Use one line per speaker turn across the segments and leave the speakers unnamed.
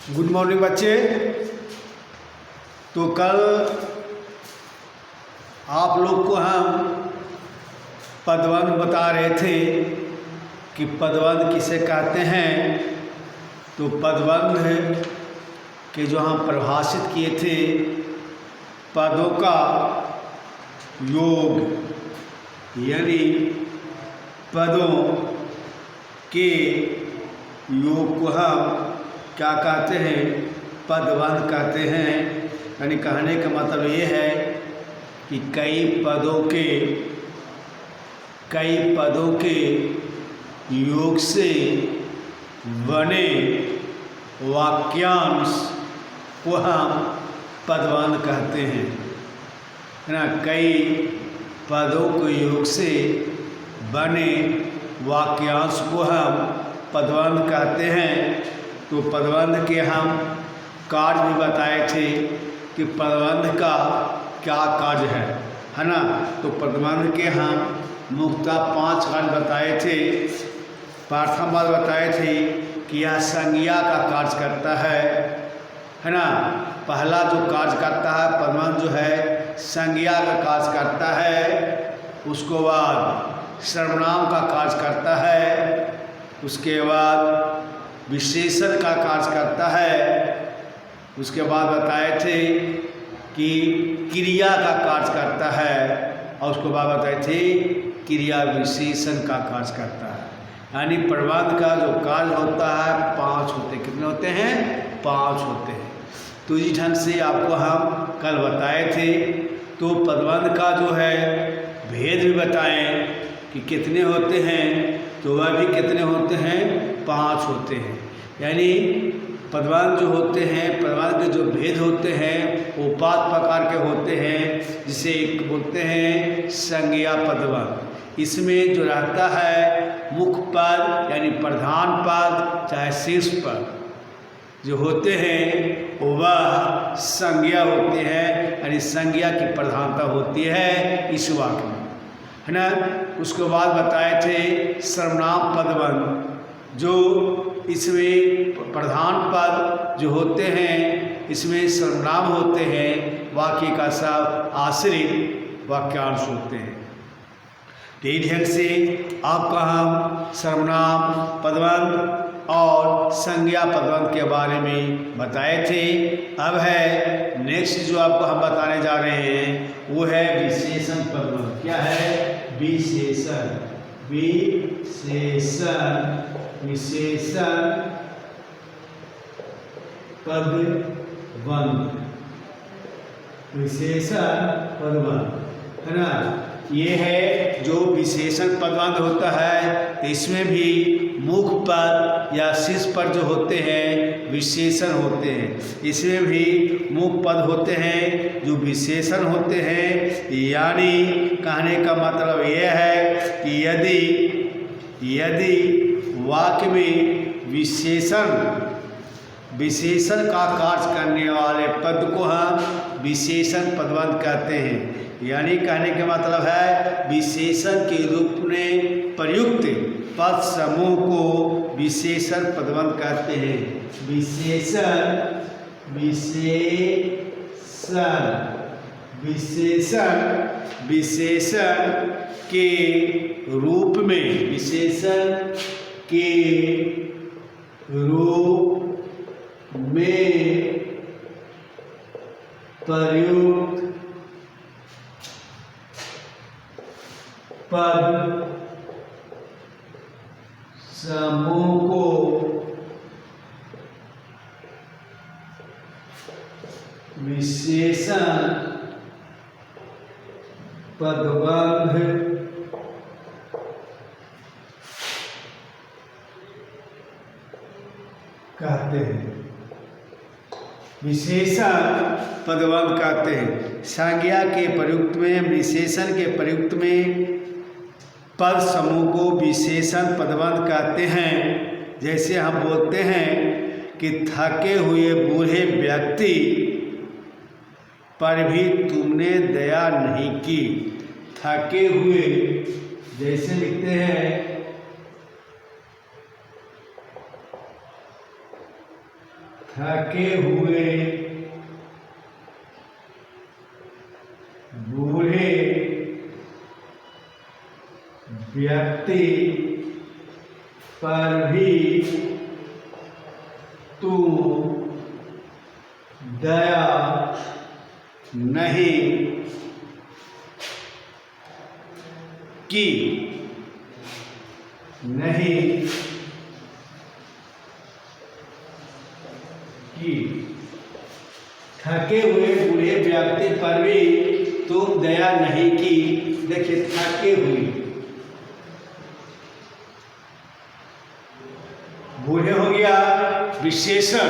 Good morning बच्चे। तो कल आप लोग को हम पदबंध बता रहे थे कि पदबंध किसे कहते हैं। तो पदबंध के जो हम परिभाषित किए थे, पदों का योग यानी पदों के योग को हम क्या कहते हैं, पदबंध कहते हैं। यानी कहने का मतलब ये है कि कई पदों के योग से बने वाक्यांश को हम पदबंध कहते हैं, है ना। कई पदों के योग से बने वाक्यांश को हम पदबंध कहते हैं। तो पदबंध के हम कार्य भी बताए थे कि पदबंध का क्या कार्य है ना। तो पदबंध के हम मुख्यतः 5 कार्य बताए थे। प्रथम बात बताए थे कि यह संज्ञा का कार्य करता है ना। पहला जो कार्य करता है पदबंध जो है संज्ञा का कार्य करता है। उसके बाद सर्वनाम का कार्य करता है। उसके बाद विशेषण का कार्य करता है। उसके बाद बताए थे कि क्रिया का कार्य करता है। और उसके बाद बताए थे क्रिया विशेषण का कार्य करता है। यानी पदबंध का जो कार्य होता है 5 होते हैं। कितने होते हैं? 5 होते हैं। तो इस ढंग से आपको हम कल बताए थे। तो पदबंध का जो है भेद भी बताएं कि कितने होते हैं। तो वह भी कितने होते हैं? 5 होते हैं। यानी पदबंध जो होते हैं, पदबंध के जो भेद होते हैं वो 5 प्रकार के होते हैं। जिसे एक बोलते हैं संज्ञा पदबंध। इसमें जो रहता है मुख्य पद यानी प्रधान पद चाहे शीर्ष पद जो होते हैं वह संज्ञा होते हैं। यानी संज्ञा की प्रधानता होती है इस वाक्य में, है ना। उसके बाद बताए थे सर्वनाम पदबंध, जो इसमें प्रधान पद जो होते हैं इसमें सर्वनाम होते हैं। वाक्य का सब आश्रित वाक्यांश होते हैं। तो इस ढंग से आपका हम सर्वनाम पदबंध और संज्ञा पदबंध के बारे में बताए थे। अब है नेक्स्ट जो आपको हम बताने जा रहे हैं वो है विशेषण पदबंध। क्या है? विशेषण पदबंध, विशेषण पदबंध, है ना। ये है जो विशेषण पदबंध होता है। इसमें भी मुख्य पद या शीर्ष पद जो होते हैं विशेषण होते हैं। इसमें भी मुख्य पद होते हैं जो विशेषण होते हैं। यानी कहने का मतलब यह है कि यदि वाक्य में विशेषण का कार्य करने वाले पद को हम विशेषण पदबंध कहते हैं। यानी कहने का मतलब है विशेषण के रूप में प्रयुक्त पद समूह को विशेषण पदबंध कहते हैं। विशेषण के रूप में प्रयुक्त पद समूह को विशेषण पदबंध कहते हैं। विशेषण पदबंध कहते हैं। संज्ञा के प्रयुक्त में, विशेषण के प्रयुक्त में पद समूह को विशेषण पदबंध कहते हैं। जैसे हम बोलते हैं कि थके हुए बूढ़े व्यक्ति पर भी तुमने दया नहीं की। थके हुए जैसे लिखते हैं थके हुए बूढ़े व्यक्ति पर भी तू दया नहीं की। थके हुए बूढ़े व्यक्ति पर भी तुम दया नहीं की। देखिए, थके हुए बूढ़े हो गया विशेषण,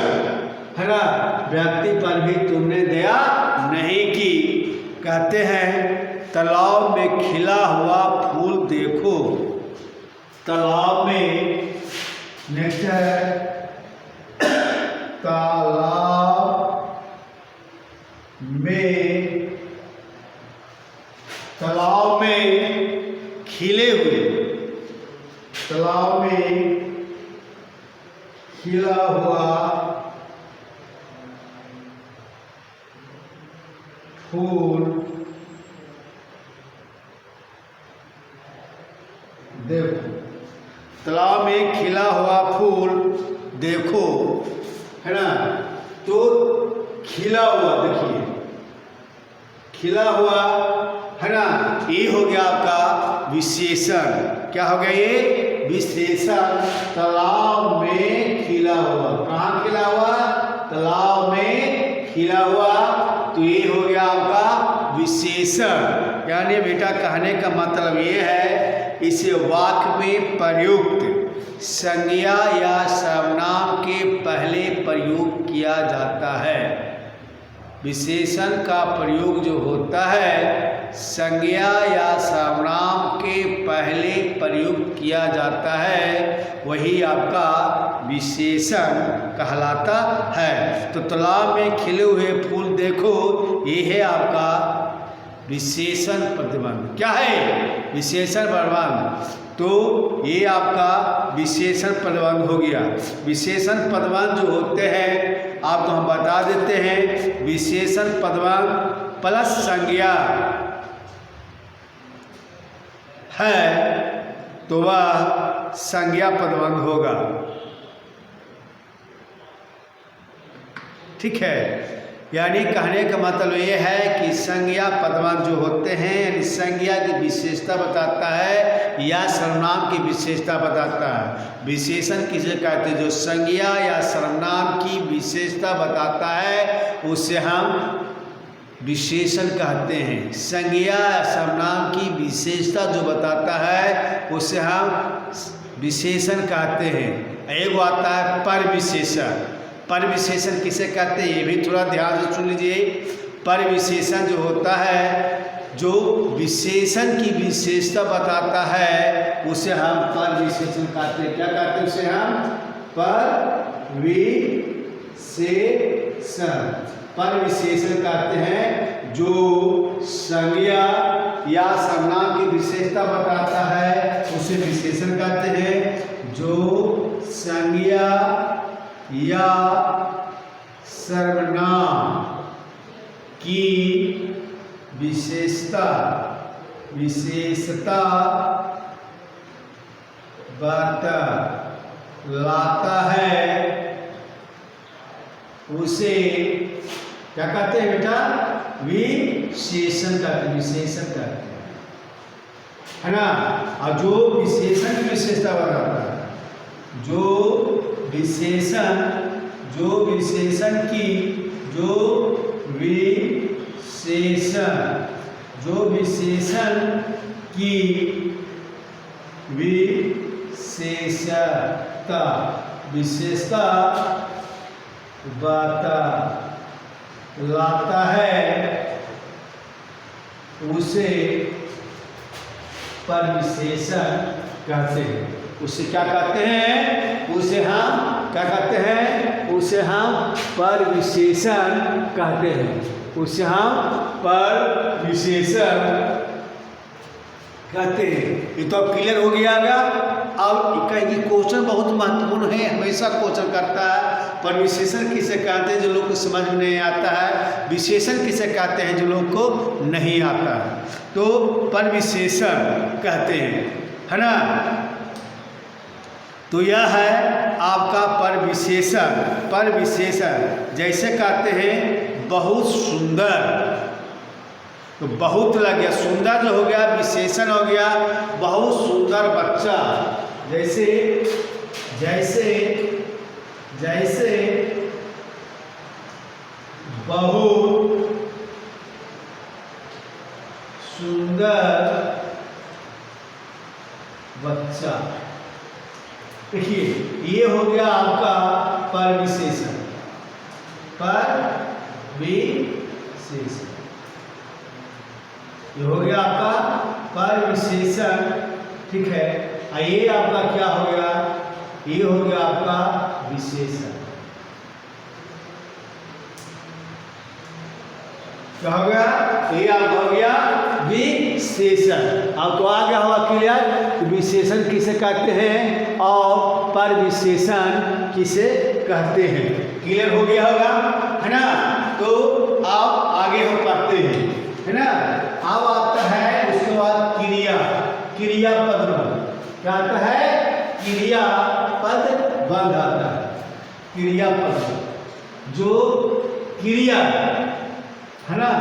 है ना, व्यक्ति पर भी तुमने दया नहीं की। कहते हैं तालाब में खिला हुआ फूल देखो। तालाब में नेचर, तालाब में खिले हुए, तालाब में खिला हुआ फूल देखो। तालाब में खिला हुआ फूल देखो, है ना। तो खिला हुआ, देखिए खिला हुआ, है ना, ये हो गया आपका विशेषण। क्या हो गया ये? विशेषण। तालाब में खिला हुआ, कहाँ खिला हुआ? तालाब में खिला हुआ, तो ये हो गया आपका विशेषण। यानी बेटा कहने का मतलब ये है, इसे वाक्य में प्रयुक्त संज्ञा या सर्वनाम के पहले प्रयोग किया जाता है। विशेषण का प्रयोग जो होता है संज्ञा या सर्वनाम के पहले प्रयुक्त किया जाता है, वही आपका विशेषण कहलाता है। तो तालाब में खिले हुए फूल देखो, ये है आपका विशेषण प्रतिबंध। क्या है? विशेषण प्रतिबंध। तो ये आपका विशेषण पदबंध हो गया। विशेषण पदबंध जो होते हैं आपको हम बता देते हैं। विशेषण पदबंध प्लस संज्ञा है तो वह संज्ञा पदबंध होगा। ठीक है, यानी कहने का मतलब ये है कि संज्ञा पदबंध जो होते हैं, यानी संज्ञा की विशेषता बताता है या सर्वनाम की विशेषता बताता है। विशेषण किसे कहते हैं? जो संज्ञा या सर्वनाम की विशेषता बताता है उसे हम विशेषण कहते हैं। संज्ञा या सर्वनाम की विशेषता जो बताता है उसे हम विशेषण कहते हैं। एक आता है पर विशेषण। पर विशेषण किसे कहते हैं ये भी थोड़ा ध्यान से सुन लीजिए। पर विशेषण जो होता है, जो विशेषण की विशेषता बताता है उसे हम पर विशेषण कहते हैं। क्या कहते हैं उसे हम? पर विशेषण। पर विशेषण कहते हैं जो संज्ञा या सर्वनाम की विशेषता बताता है उसे विशेषण कहते हैं। जो संज्ञा या सर्वनाम की विशेषता बतलाता है उसे क्या कहते हैं बेटा? विशेषण कहते हैं। विशेषण कहते हैं, है ना। और जो विशेषण की विशेषता बताता है, जो विशेषण की विशेषता बतलाता है उसे पर विशेषण कहते हैं। उसे क्या कहते हैं? उसे हम क्या कहते हैं? उसे हम पर विशेषण कहते हैं। उसे हम पर विशेषण कहते हैं। ये तो अब क्लियर हो गया। अब कहेंगे क्वेश्चन बहुत महत्वपूर्ण है, हमेशा क्वेश्चन करता है पर विशेषण किसे कहते हैं जो लोग को समझ में नहीं आता है, विशेषण किसे कहते हैं जो लोग को नहीं आता है, तो पर विशेषण कहते हैं, है ना। तो यह है आपका पर विशेषण। पर विशेषण जैसे कहते हैं बहुत सुंदर, तो बहुत लग गया, सुंदर जो हो गया विशेषण हो गया बहुत सुंदर बच्चा। जैसे जैसे जैसे बहुत सुंदर बच्चा। देखिए ये हो गया आपका पर विशेषण, पर विशेषण ये हो गया आपका पर विशेषण, ठीक है। ये आपका क्या हो गया, ये हो गया आपका विशेषण। क्या हो गया, ये आपका हो गया विशेषण। आपको आ गया होगा क्लियर, विशेषण किसे कहते हैं और पर विशेषण किसे कहते हैं, क्लियर हो गया होगा, है ना। तो आप आगे हम पढ़ते हैं, है ना। अब आता है उसके बाद क्रिया, क्रियापद बंध। क्या आता है, क्रियापद बंध आता है। क्रियापद जो क्रिया है ना,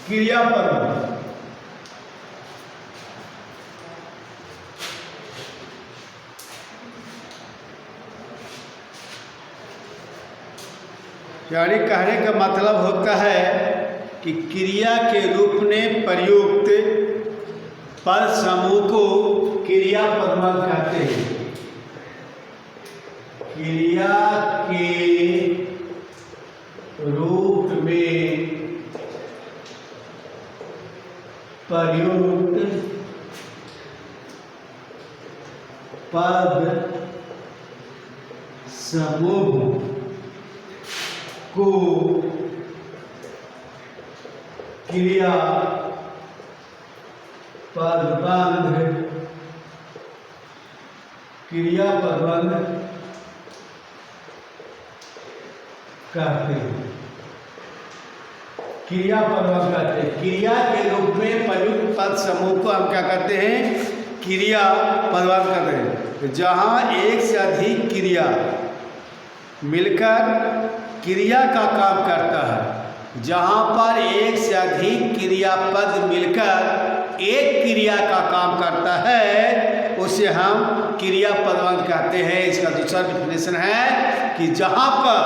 क्रियापद यानी कहने का मतलब होता है कि क्रिया के रूप में प्रयुक्त पद समूह को क्रियापद कहते हैं। क्रिया के रूप में प्रयुक्त पद समूह को क्रिया पदबंध, क्रिया पदबंध कहते हैं। क्रिया पदबंध कहते हैं। क्रिया के रूप में प्रयुक्त पद समूह को हम क्या कहते हैं, क्रिया पदबंध कहते हैं। जहाँ एक से अधिक क्रिया मिलकर क्रिया का काम करता है, जहाँ पर एक से अधिक क्रियापद मिलकर एक क्रिया का काम करता है उसे हम क्रियापदबंध कहते हैं। इसका दूसरा डेफिनेशन है कि जहाँ पर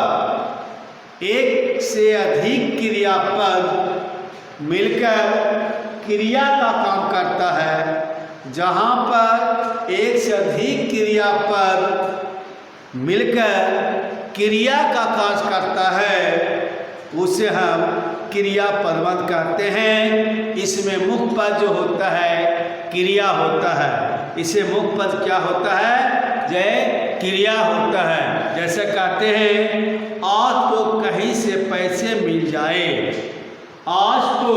एक से अधिक क्रियापद मिलकर क्रिया का काम करता है, जहाँ पर एक से अधिक क्रियापद मिलकर क्रिया का कार्य करता है उसे हम क्रियापदबंध कहते हैं। इसमें मुख्य पद जो होता है क्रिया होता है, इसे मुख्य पद क्या होता है, जय क्रिया होता है। जैसे कहते हैं आज तो कहीं से पैसे मिल जाए, आज तो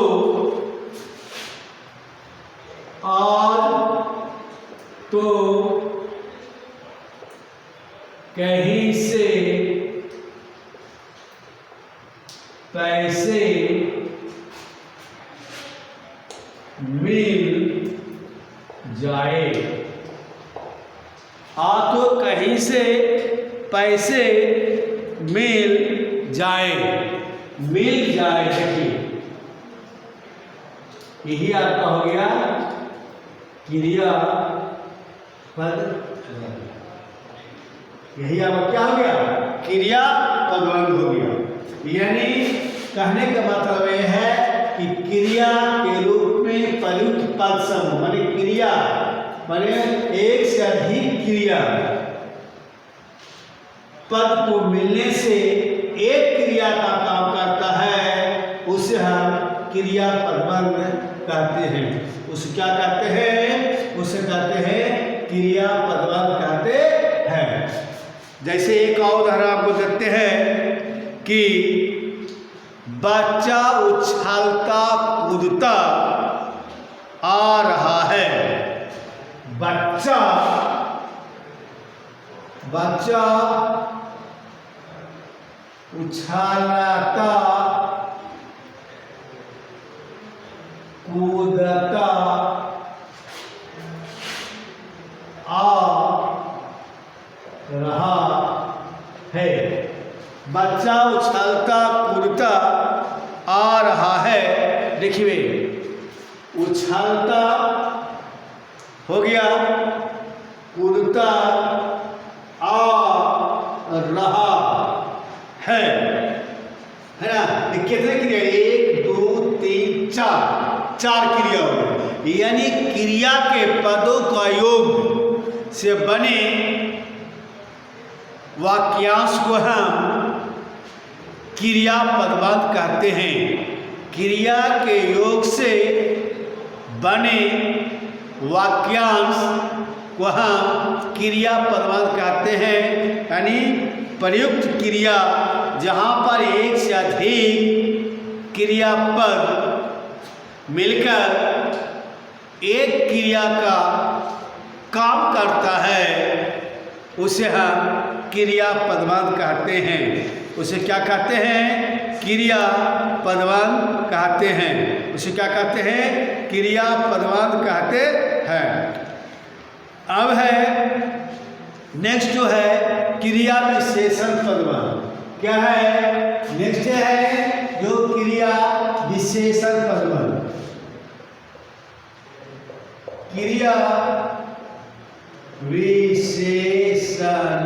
कहीं से पैसे मिल जाए। तो कहीं से पैसे मिल जाए, मिल जाए। देखिए यही आपका हो गया क्रिया पद, यही आपका क्या हो गया, क्रिया पदबंध हो गया। यानी कहने का मतलब यह है कि क्रिया के रूप में प्रयुक्त पद समूह माने क्रिया माने एक से अधिक क्रिया पद को मिलने से एक क्रिया का काम करता है उसे हम क्रियापदबंध कहते हैं। उसे क्या कहते हैं, उसे कहते हैं क्रिया पदवान कहते हैं। जैसे एक और उदाहरण आपको देते हैं कि बच्चा उछलता कूदता आ रहा है। बच्चा उछलता कूदता आ रहा है। बच्चा उछलता कूदता आ रहा है। देखिए उछलता हो गया, कूदता आ रहा है ना। कितने क्रिया? 1 2 3 4 क्रिया हो गई। यानी क्रिया के पदों का योग से बने वाक्यांश को हम क्रिया पदवान कहते हैं। क्रिया के योग से बने वाक्यांश को हम क्रिया पदवान कहते हैं। यानी प्रयुक्त क्रिया जहाँ पर एक से अधिक क्रियापद मिलकर एक क्रिया का काम करता है उसे हम क्रिया पदवान कहते हैं। उसे क्या कहते हैं? क्रिया पदवान कहते हैं। उसे क्या कहते हैं? क्रिया पदवान कहते हैं। अब है नेक्स्ट जो है क्रिया विशेषण पदवान। क्या है? नेक्स्ट है जो क्रिया विशेषण पदवान। क्रिया विशेषण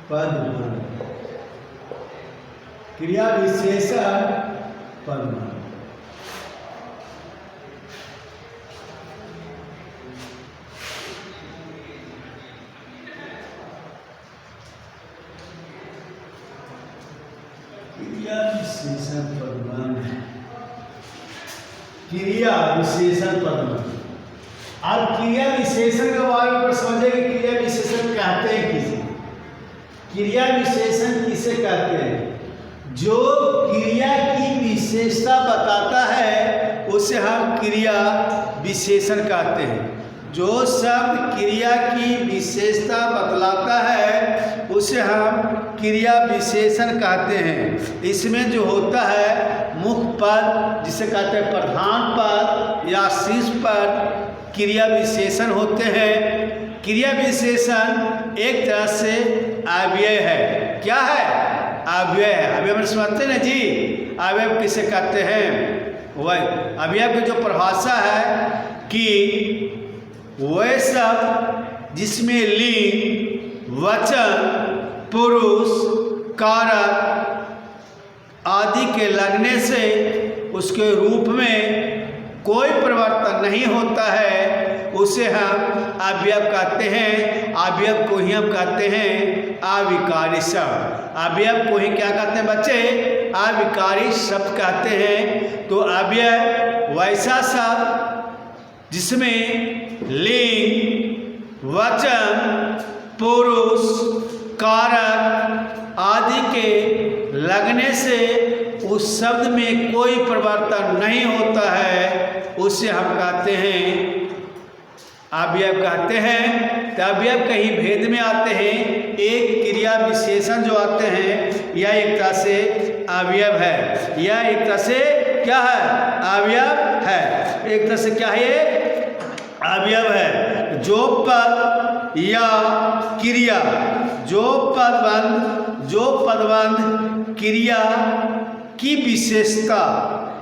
पदवान। क्रिया विशेषण पदवान। क्रिया विशेषण पदवान। क्रिया विशेषण पदवान। अब क्रिया विशेषण के बारे में समझेंगे। क्रिया विशेषण कहते हैं किसे? क्रिया विशेषण किसे कहते हैं? जो क्रिया की विशेषता बताता है उसे हम क्रिया विशेषण कहते हैं। जो शब्द क्रिया की विशेषता बतलाता है उसे हम क्रिया विशेषण कहते हैं। इसमें जो होता है मुख्य पद जिसे कहते हैं प्रधान पद या शीर्ष पद क्रिया विशेषण होते हैं। क्रिया विशेषण एक तरह से अव्यय है। क्या है? अव्यय है। अव्यय में समझते ना जी, अव्यय किसे कहते हैं? वह अव्यय की जो परिभाषा है कि वह सब जिसमें लिंग, वचन, पुरुष, कारक आदि के लगने से उसके रूप में कोई परिवर्तन नहीं होता है उसे हम अवयव कहते हैं। अवयव को ही हम कहते हैं अविकारी शब्द। अवयव को ही क्या कहते हैं बच्चे? अविकारी शब्द कहते हैं। तो अवयव वैसा शब्द जिसमें लिंग, वचन, पुरुष, कारक आदि के लगने से उस शब्द में कोई परिवर्तन नहीं होता है उसे हम कहते हैं अवयव कहते हैं। तो अवयव कहीं भेद में आते हैं। एक क्रिया विशेषण जो आते हैं यह एक तरह से अवयव है। यह एक तरह से क्या है? अवयव है। एक तरह से क्या है? ये अवयव है। जो पद या क्रिया, जो पदबंध क्रिया की विशेषता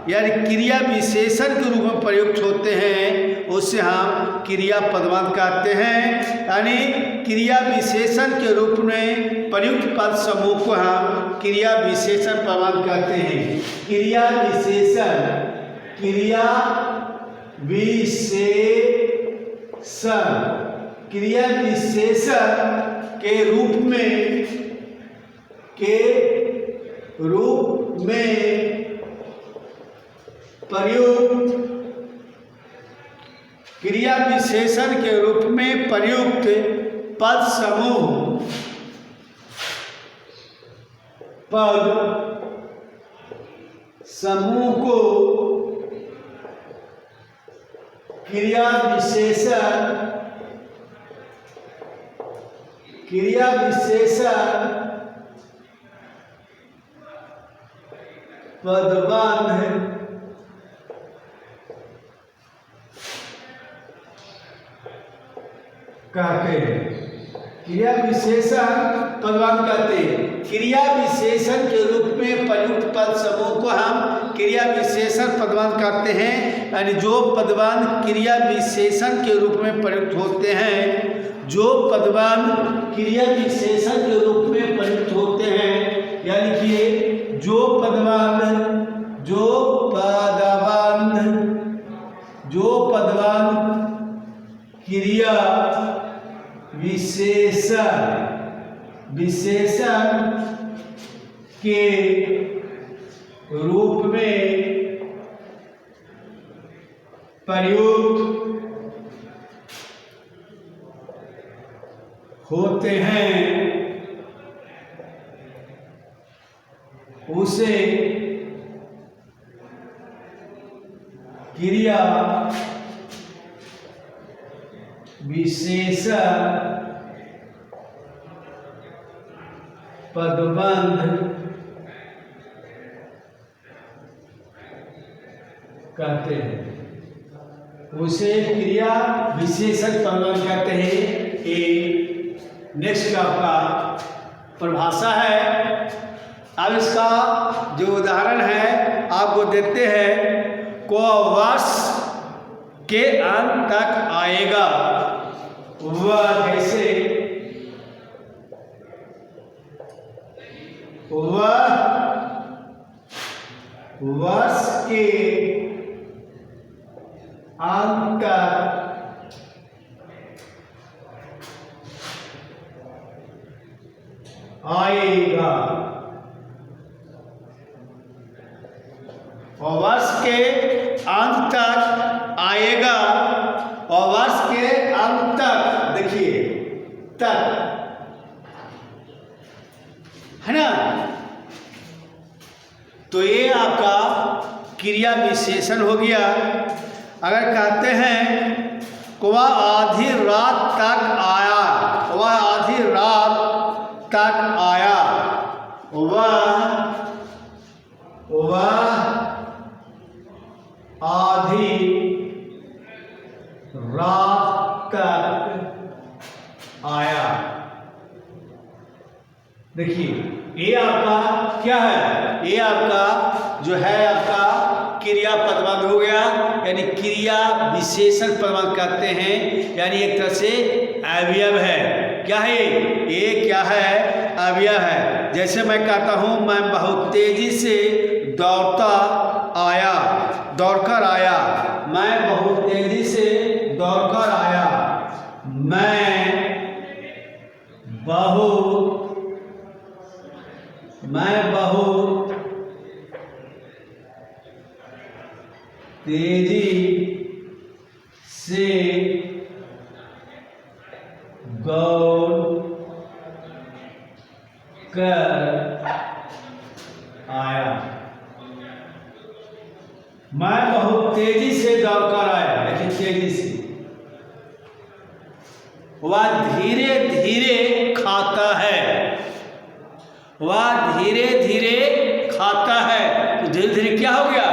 यानी क्रिया विशेषण के रूप में प्रयुक्त होते हैं उसे हम क्रिया पदबंध कहते हैं। यानी क्रिया विशेषण के रूप में प्रयुक्त पद समूह को हम क्रिया विशेषण पदबंध कहते हैं। क्रिया विशेषण, क्रिया विशेषण के रूप प्रयुक्त क्रिया विशेषण के रूप में प्रयुक्त पद समूह को क्रिया विशेषण पदबंध कहते हैं। क्रिया विशेषण पदबंध कहते हैं। क्रिया विशेषण के रूप में प्रयुक्त पद समूह को हम क्रिया विशेषण पदबंध कहते हैं। यानी जो पदबंध क्रिया विशेषण के रूप में प्रयुक्त होते हैं, जो पदबंध क्रिया विशेषण के रूप में प्रयुक्त होते हैं, यानी कि जो पदबंध क्रिया विशेषण के रूप में प्रयुक्त होते हैं, उसे क्रिया विशेषण पदबंध कहते हैं। उसे क्रिया विशेषण पदबंध कहते हैं। नेक्स्ट आपका परिभाषा है। अब इसका जो उदाहरण है आपको देते हैं। को वर्ष के अंत तक आएगा, वह जैसे वह वर्ष के अंत तक आएगा, और वर्ष के अंत तक आएगा, और वर्ष के अंत तक, देखिए तक है ना। तो ये आपका क्रिया विशेषण हो गया। अगर कहते हैं वह आधी रात तक आया, वह आधी रात तक आया, वह आधी रात तक आया। देखिए ये आपका क्या है, ये आपका जो है आपका क्रिया पदबंध हो गया, यानी क्रिया विशेषण पदबंध कहते हैं। यानी एक तरह से अवयव है। क्या है ये क्या है, अवयव है। जैसे मैं कहता हूँ मैं बहुत तेजी से दौड़कर आया, मैं बहुत तेजी से दौड़कर आया, मैं बहुत तेजी से दौड़कर आया, मैं बहुत तेजी से दौड़कर आया। लेकिन तेजी से, वह धीरे धीरे खाता है, वह धीरे धीरे खाता है। तो धीरे धीरे क्या हो गया,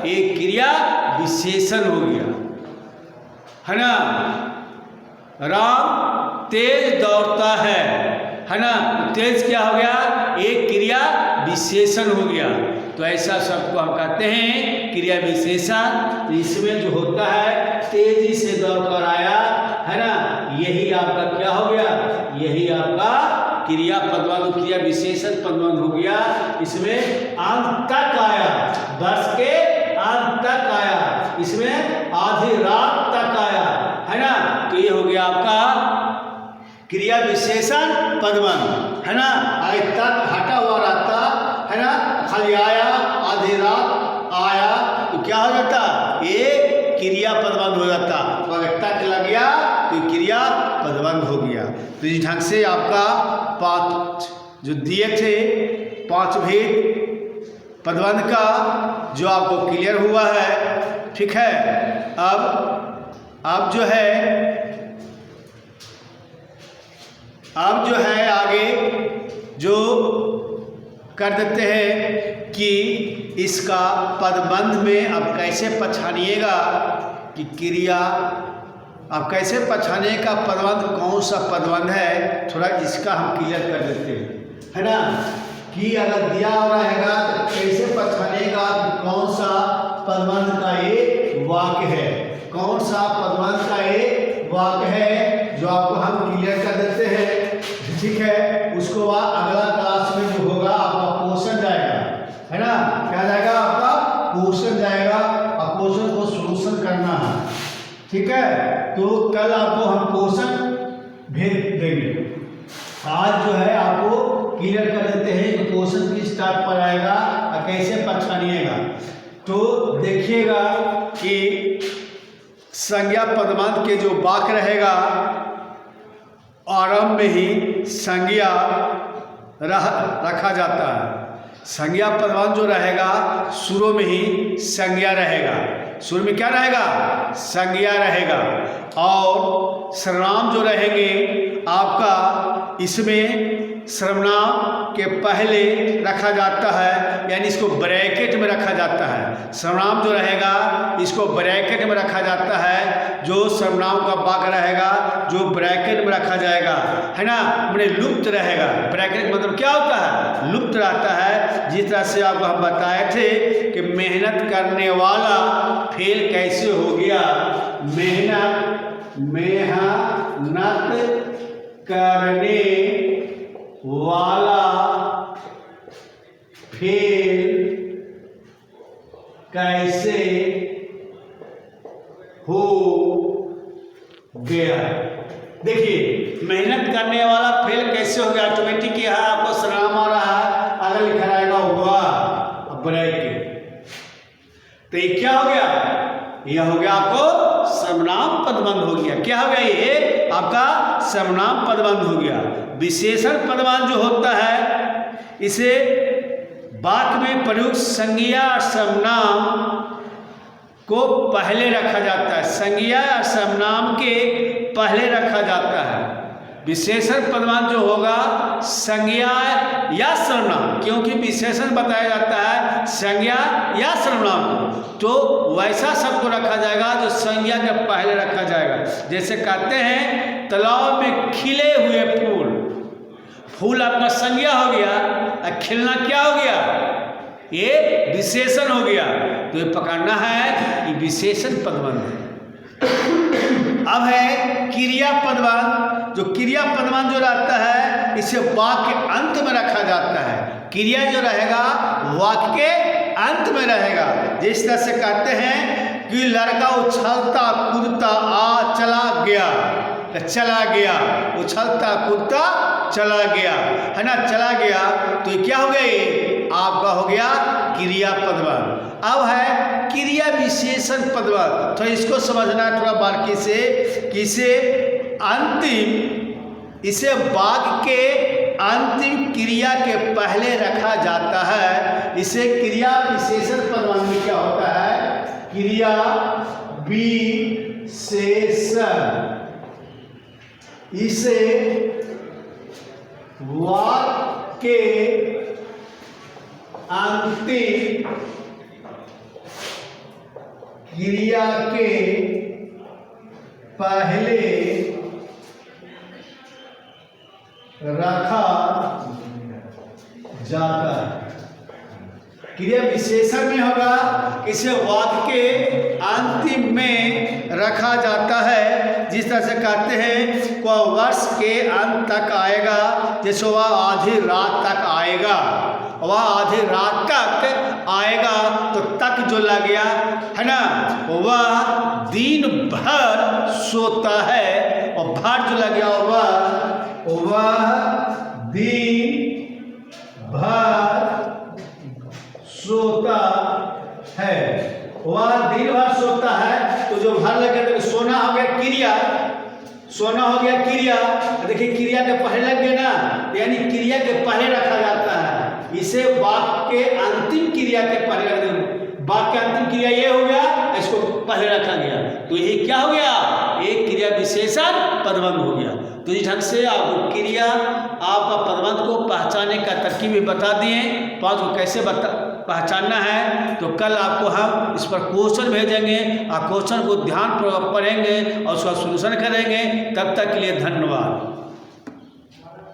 एक क्रिया विशेषण हो गया, है ना। राम तेज दौड़ता है ना। तेज क्या हो गया, एक क्रिया विशेषण हो गया। तो ऐसा सबको हम कहते हैं क्रिया विशेषण। इसमें जो होता है तेजी से दौड़कर आया, है ना, यही आपका क्या हो गया, यही आपका क्रिया पदबंध, क्रिया विशेषण पदबंध हो गया। इसमें अंत तक आया, वर्ष के अंत तक आया, इसमें आधी रात तक आया, है ना। तो ये हो गया आपका क्रिया विशेषण पदबंध, है ना। आगे तक हटा हुआ रहता, है ना, खाली आया, आधी रात आया, तो क्या हो जाता, एक क्रिया पदबंध हो जाता, तो अगर तक लग गया तो क्रिया पदबंध हो गया। तो इस ढंग से आपका 5 जो दिए थे 5 भेद पदबंध का जो आपको क्लियर हुआ है, ठीक है। अब जो है आगे जो कर देते हैं कि इसका पदबंध में अब कैसे पहचानिएगा कि क्रिया, अब कैसे पहचानिए का पदबंध कौन सा पदबंध है, थोड़ा इसका हम क्लियर कर देते हैं, है ना। कि अगर दिया हुआ रहेगा तो कैसे पहचानिएगा कि कौन सा पदबंध का ये वाक्य है, कौन सा पदबंध का ये वाक्य है, जो आपको हम क्लियर कर देते हैं, ठीक है। उसको बाद अगला क्लास में जो होगा आपका क्वेश्चन जाएगा, है ना। क्या जाएगा आपका क्वेश्चन जाएगा, और क्वेश्चन को सॉल्यूशन करना है, ठीक है। तो कल आपको हम क्वेश्चन भेज देंगे। आज जो है आपको क्लियर कर देते हैं कि क्वेश्चन किस टाइप पर आएगा और कैसे पहचानिएगा। तो देखिएगा कि संज्ञा पदबंध के जो वाक्य रहेगा आरंभ में ही संज्ञा रखा जाता है। संज्ञा पदबंध जो रहेगा शुरू में ही संज्ञा रहेगा, शुरू में क्या रहेगा, संज्ञा रहेगा। और सर्वनाम जो रहेंगे आपका, इसमें सर्वनाम के पहले रखा जाता है, यानी इसको ब्रैकेट में रखा जाता है। सर्वनाम जो रहेगा इसको ब्रैकेट में रखा जाता है, जो सर्वनाम का वाक्य रहेगा जो ब्रैकेट में रखा जाएगा, है ना, मैंने लुप्त रहेगा। ब्रैकेट मतलब क्या होता है, लुप्त रहता है। जिस तरह से आपको हम बताए थे कि मेहनत करने वाला फेल कैसे हो गया, मेहनत करने वाला फेल कैसे हो गया। देखिए मेहनत करने वाला फेल कैसे हो गया, ऑटोमेटिक यहाँ आपको सर्वनाम आ रहा है, अगर लिखा रहेगा हुआ ब्रैकेट, तो ये क्या हो गया, यह हो गया आपको सर्वनाम पदबंध हो गया। क्या हो गया, ये आपका सर्वनाम पदबंध हो गया। विशेषण पदबंध जो होता है इसे वाक्य में प्रयुक्त संज्ञा और सर्वनाम को पहले रखा जाता है, संज्ञा और सर्वनाम के पहले रखा जाता है। विशेषण पदबंध जो होगा संज्ञा या सर्वनाम, क्योंकि विशेषण बताया जाता है संज्ञा या सर्वनाम को, तो वैसा शब्द को रखा जाएगा जो संज्ञा के पहले रखा जाएगा। जैसे कहते हैं तालाब में खिले हुए फूल, फूल आपका संज्ञा हो गया और खिलना क्या हो गया, ये विशेषण हो गया। तो ये पकड़ना है कि विशेषण पदबंध है। अब है क्रिया पदबंध। जो क्रिया पदबंध जो रहता है इसे वाक्य के अंत में रखा जाता है। क्रिया जो रहेगा वाक्य के अंत में रहेगा। जिस तरह से कहते हैं कि लड़का उछलता कूदता चला गया, चला गया, उछलता कूदता चला गया, है ना, चला गया, तो क्या हो गया, ये आपका हो गया क्रिया पदबंध। अब है क्रिया विशेषण पदबंध। तो इसको समझना है थोड़ा बारीकी से कि इसे वाक्य के अंतिम क्रिया के पहले रखा जाता है। इसे क्रिया विशेषण पदबंध में क्या होता है, क्रिया विशेषण, इसे वाक्य के अंतिम क्रिया के पहले रखा जाता है। क्रिया विशेषण में होगा, इसे वाक्य के अंतिम में रखा जाता है। जिस तरह से कहते हैं वह वर्ष के अंत तक आएगा, जैसे वह आधी रात तक आएगा, वह आधी रात तक आएगा, तो तक जो लग गया है ना, वह दिन भर सोता है, और भर जो लग गया वह दिन भर सोता है, वह दिन भर सोता है। तो उधार लग गया, सोना हो गया क्रिया, सोना हो गया क्रिया। देखिए क्रिया के पहले लग गए ना, यानी क्रिया के पहले रखा जाता है, इसे वाक्य के अंतिम क्रिया के पहले रख देंगे। वाक्य अंतिम क्रिया ये हो गया, इसको पहले रखा गया, तो ये क्या हो गया, एक क्रिया विशेषण पदबंध हो गया। तो इस ढंग से आपको क्रिया आपका पदबंध को पहचानने का तरकीब भी बता दिए, पाँच को कैसे पहचानना है। तो कल आपको हम इस पर क्वेश्चन भेजेंगे, आप क्वेश्चन को ध्यानपूर्वक पढ़ेंगे और उसका सॉल्यूशन करेंगे। तब तक के लिए धन्यवाद।